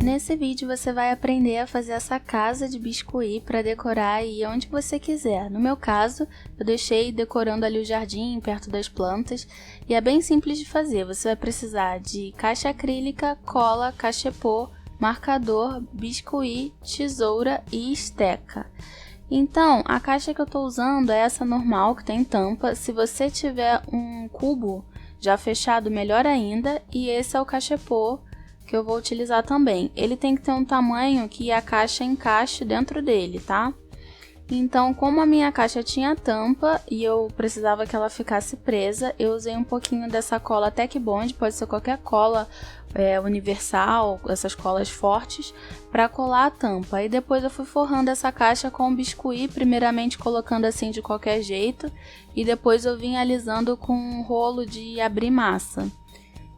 Nesse vídeo você vai aprender a fazer essa casa de biscuit para decorar aí onde você quiser. No meu caso, eu deixei decorando ali o jardim, perto das plantas, e é bem simples de fazer. Você vai precisar de caixa acrílica, cola, cachepô, marcador, biscuit, tesoura e esteca. Então, a caixa que eu estou usando é essa normal, que tem tampa. Se você tiver um cubo já fechado, melhor ainda. E esse é o cachepô que eu vou utilizar também. Ele tem que ter um tamanho que a caixa encaixe dentro dele, tá? Então, como a minha caixa tinha tampa e eu precisava que ela ficasse presa, eu usei um pouquinho dessa cola Tec Bond, pode ser qualquer cola universal, essas colas fortes, para colar a tampa. E depois eu fui forrando essa caixa com o biscuit, primeiramente colocando assim de qualquer jeito, e depois eu vim alisando com um rolo de abrir massa.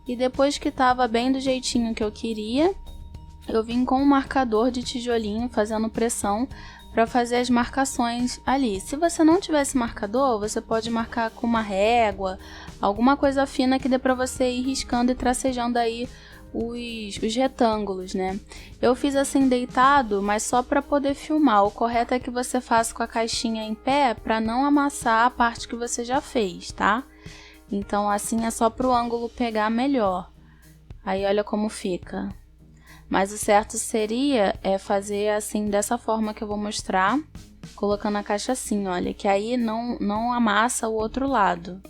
E depois que estava bem do jeitinho que eu queria, eu vim com um marcador de tijolinho fazendo pressão para fazer as marcações ali. Se você não tivesse marcador, você pode marcar com uma régua, alguma coisa fina que dê para você ir riscando e tracejando aí os retângulos, né? Eu fiz assim deitado, mas só para poder filmar. O correto é que você faça com a caixinha em pé para não amassar a parte que você já fez, tá? Então assim é só para o ângulo pegar melhor. Aí olha como fica. Mas o certo seria fazer assim dessa forma que eu vou mostrar, colocando a caixa assim, olha, que aí não amassa o outro lado.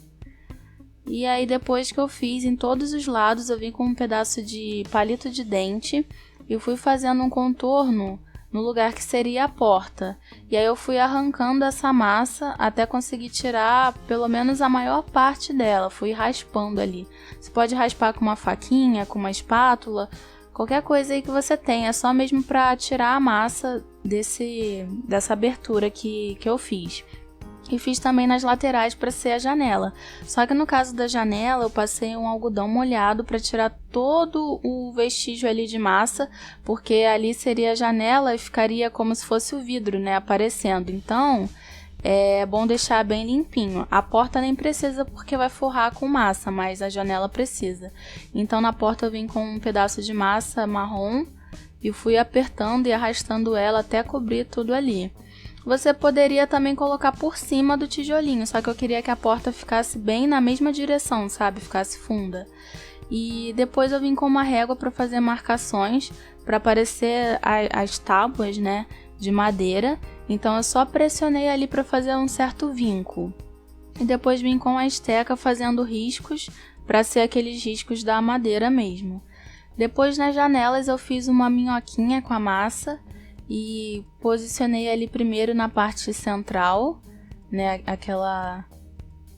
E aí depois que eu fiz em todos os lados, eu vim com um pedaço de palito de dente e fui fazendo um contorno no lugar que seria a porta. E aí eu fui arrancando essa massa até conseguir tirar pelo menos a maior parte dela, fui raspando ali. Você pode raspar com uma faquinha, com uma espátula, qualquer coisa aí que você tenha, é só mesmo para tirar a massa dessa abertura que eu fiz. E fiz também nas laterais para ser a janela. Só que no caso da janela eu passei um algodão molhado para tirar todo o vestígio ali de massa, porque ali seria a janela e ficaria como se fosse o vidro, né, aparecendo. Então é bom deixar bem limpinho. A porta nem precisa porque vai forrar com massa, mas a janela precisa. Então na porta eu vim com um pedaço de massa marrom e fui apertando e arrastando ela até cobrir tudo ali. Você poderia também colocar por cima do tijolinho, só que eu queria que a porta ficasse bem na mesma direção, sabe? Ficasse funda. E depois eu vim com uma régua para fazer marcações, para aparecer as tábuas, né, de madeira. Então eu só pressionei ali para fazer um certo vinco. E depois vim com a esteca fazendo riscos, para ser aqueles riscos da madeira mesmo. Depois nas janelas eu fiz uma minhoquinha com a massa e posicionei ali primeiro na parte central, né,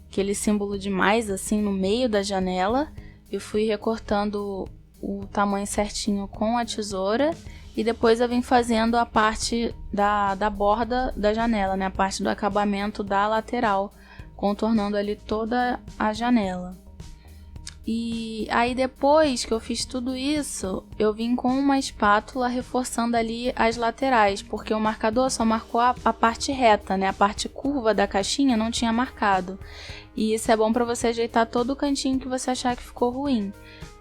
aquele símbolo de mais assim no meio da janela. Eu fui recortando o tamanho certinho com a tesoura e depois eu vim fazendo a parte da borda da janela, né, a parte do acabamento da lateral, contornando ali toda a janela. E aí depois que eu fiz tudo isso, eu vim com uma espátula reforçando ali as laterais, porque o marcador só marcou a parte reta, né? A parte curva da caixinha não tinha marcado. E isso é bom para você ajeitar todo o cantinho que você achar que ficou ruim.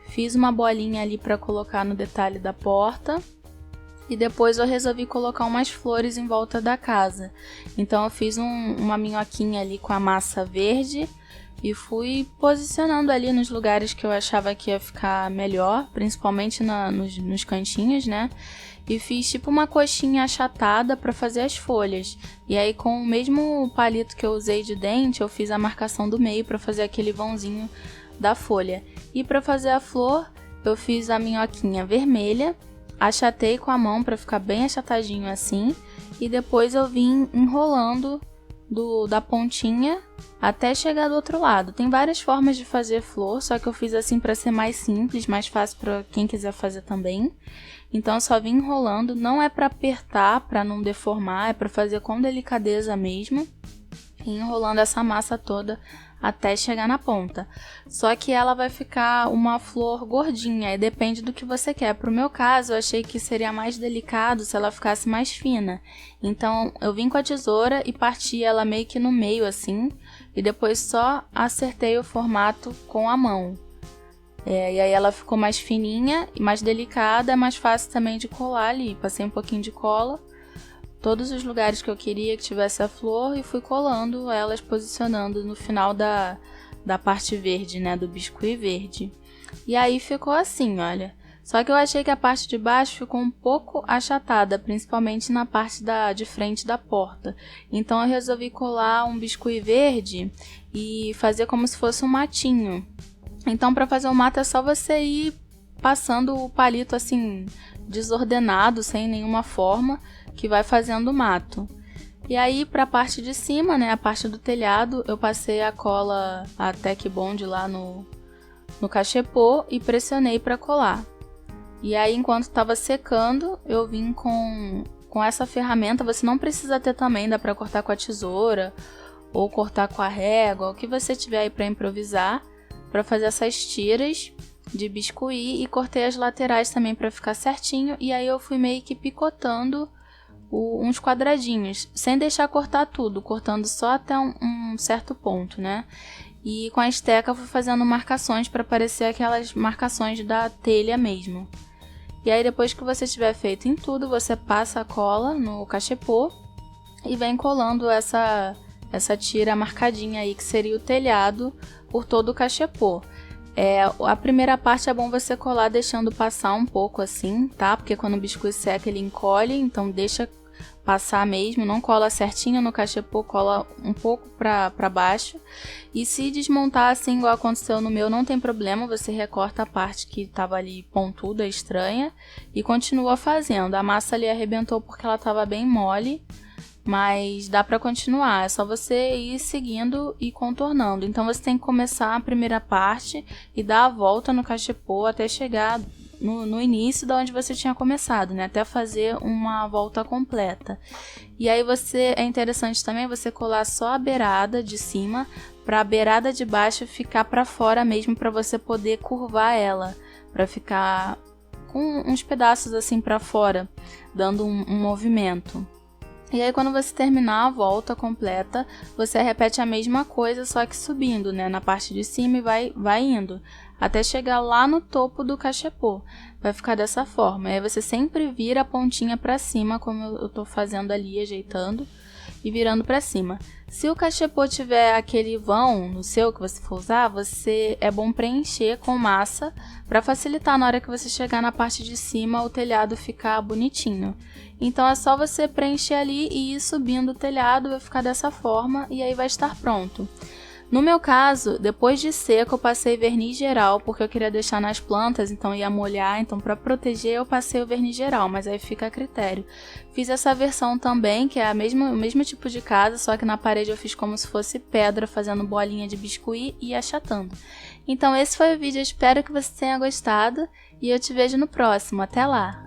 Fiz uma bolinha ali para colocar no detalhe da porta. E depois eu resolvi colocar umas flores em volta da casa. Então eu fiz uma minhoquinha ali com a massa verde e fui posicionando ali nos lugares que eu achava que ia ficar melhor, principalmente nos cantinhos, né? E fiz tipo uma coxinha achatada para fazer as folhas. E aí com o mesmo palito que eu usei de dente, eu fiz a marcação do meio para fazer aquele vãozinho da folha. E para fazer a flor, eu fiz a minhoquinha vermelha, achatei com a mão para ficar bem achatadinho assim, e depois eu vim enrolando da pontinha até chegar do outro lado. Tem várias formas de fazer flor, só que eu fiz assim para ser mais simples, mais fácil para quem quiser fazer também. Então eu só vim enrolando, não é para apertar, para não deformar, é para fazer com delicadeza mesmo, e enrolando essa massa toda até chegar na ponta. Só que ela vai ficar uma flor gordinha e depende do que você quer. Pro meu caso, eu achei que seria mais delicado se ela ficasse mais fina. Então, eu vim com a tesoura e parti ela meio que no meio assim, e depois só acertei o formato com a mão. E aí ela ficou mais fininha e mais delicada, mais fácil também de colar ali. Passei um pouquinho de cola, todos os lugares que eu queria que tivesse a flor, e fui colando elas, posicionando no final da parte verde, né, do biscuit verde. E aí ficou assim, olha. Só que eu achei que a parte de baixo ficou um pouco achatada, principalmente na parte de frente da porta. Então eu resolvi colar um biscuit verde e fazer como se fosse um matinho. Então para fazer o mato é só você ir passando o palito assim, desordenado, sem nenhuma forma, que vai fazendo o mato. E aí para a parte de cima, né, a parte do telhado, eu passei a cola, a Tec Bond lá no cachepô e pressionei para colar. E aí, enquanto estava secando, eu vim com essa ferramenta. Você não precisa ter também, dá para cortar com a tesoura ou cortar com a régua, o que você tiver aí para improvisar, para fazer essas tiras de biscuit, e cortei as laterais também para ficar certinho. E aí eu fui meio que picotando uns quadradinhos, sem deixar cortar tudo, cortando só até um certo ponto, né? E com a esteca eu fui fazendo marcações para parecer aquelas marcações da telha mesmo. E aí depois que você tiver feito em tudo, você passa a cola no cachepô e vem colando essa tira marcadinha aí, que seria o telhado, por todo o cachepô. A primeira parte é bom você colar deixando passar um pouco assim, tá? Porque quando o biscoito seca ele encolhe, então deixa passar mesmo, não cola certinho no cachepô, cola um pouco para baixo. E se desmontar assim, igual aconteceu no meu, não tem problema, você recorta a parte que estava ali pontuda, estranha, e continua fazendo. A massa ali arrebentou porque ela estava bem mole, mas dá para continuar, é só você ir seguindo e contornando. Então você tem que começar a primeira parte e dar a volta no cachepô até chegar no início de onde você tinha começado, né? Até fazer uma volta completa. E aí é interessante também você colar só a beirada de cima, para a beirada de baixo ficar para fora mesmo, para você poder curvar ela, para ficar com uns pedaços assim para fora, dando um movimento. E aí quando você terminar a volta completa, você repete a mesma coisa, só que subindo, né, na parte de cima, e vai indo até chegar lá no topo do cachepô. Vai ficar dessa forma. Aí você sempre vira a pontinha para cima, como eu tô fazendo ali, ajeitando e virando para cima. Se o cachepô tiver aquele vão no seu que você for usar, é bom preencher com massa para facilitar na hora que você chegar na parte de cima, o telhado ficar bonitinho. Então é só você preencher ali e ir subindo o telhado, vai ficar dessa forma e aí vai estar pronto. No meu caso, depois de seco, eu passei verniz geral, porque eu queria deixar nas plantas, então ia molhar, então para proteger eu passei o verniz geral, mas aí fica a critério. Fiz essa versão também, que é o mesmo tipo de casa, só que na parede eu fiz como se fosse pedra, fazendo bolinha de biscuit e achatando. Então esse foi o vídeo, eu espero que você tenha gostado e eu te vejo no próximo. Até lá!